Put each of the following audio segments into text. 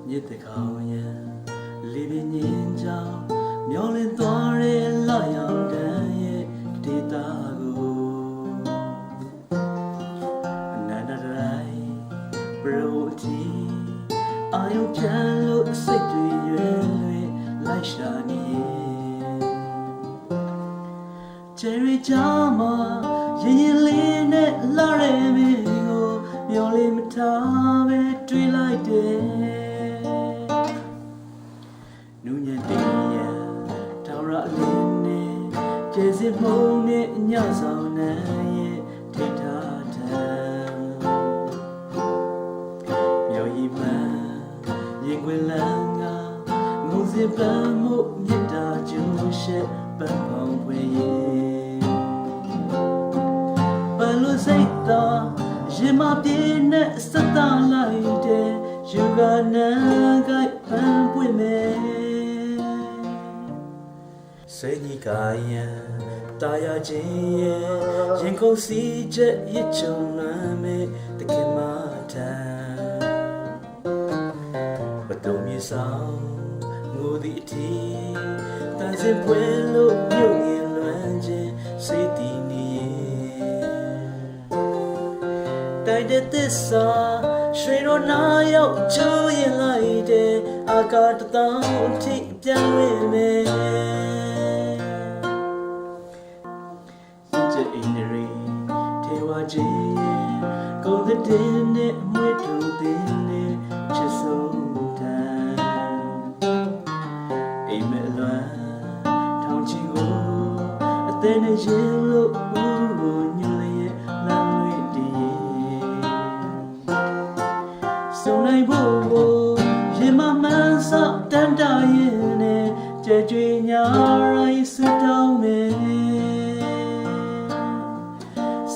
မြစ်တကောင်ရန်လေးပြင်းညင်ကြောင်မျောလင်းသွားတဲ့လာရောင်တန်းရဲ့ဒေတာကိုအနန္တတိုင်းပရိုတီအာယုံချမ်းလို့စိတ်တွေရွယ်လွင်လိုက်ရှာနေချယ်ရီချာမှာရင်ရင်လေးနဲ့လာရဲမင်းကိုမျောလေးမထားပဲတွေးလိုက်တယ်နူးညံ့တင်ရတောင်ရအလင်းနဲ့ကျဲစစ်မှုန်နဲ့ညဆောင်နဲ့ရဲ့ထိထားထံမျောရီမှန်ရင်ခွင်လန်းကငုံစစ်ပန်းမှုမြတ်တာကျူးရှက်ပန်းပေါင်းဖွယ်ရဲ့ပန်းလို့စိတ်သာရင်မပြေနဲ့စက်တာလိုက်တဲ့ယူကနာကပန်းပွင့်မယ်စိတ်ကြီးကယံတာယာခြင်းရဲ့ရင်ခုန်စီချက်ရစ်ချုံလမ်းမဲ့တခင်မထံဘတုံမြေဆောင်ငိုသည့်အထီတန်စင်ပွဲလို့မြုပ်ရင်လွမ်းခြင်းစိတ်တည်နေတိုက်တဲ့သစ္စာရွှေရောနာရောက်ချိုးရင်လိုက်တဲ့အာကာတတောင်ထိပြန်ဝင်မယ်ရင်ကျအိန္ဒြေထေဝကြီးကုန်တဲ့တင်းနဲ့မွေးတူတင်းနဲ့ချစ်ဆုံးတန်အိမ်မလွမ်းထောင်ချီကိုအသေးနဲ့ရင်လို့ဦးကိုညွှန်လျက်လမ်းလွေတည်ဆုံနိုင်ဖို့ရင်မမှန်းစတမ်းတရင်နဲ့ကြဲကြွေညာရိုင်းဆွတောင်းမယ်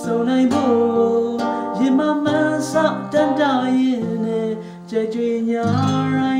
ဆုံနိုင်ဖို့ရင်မမှန်းစတမ်းတရင်နဲ့ကြဲကြွေညာရိုင်း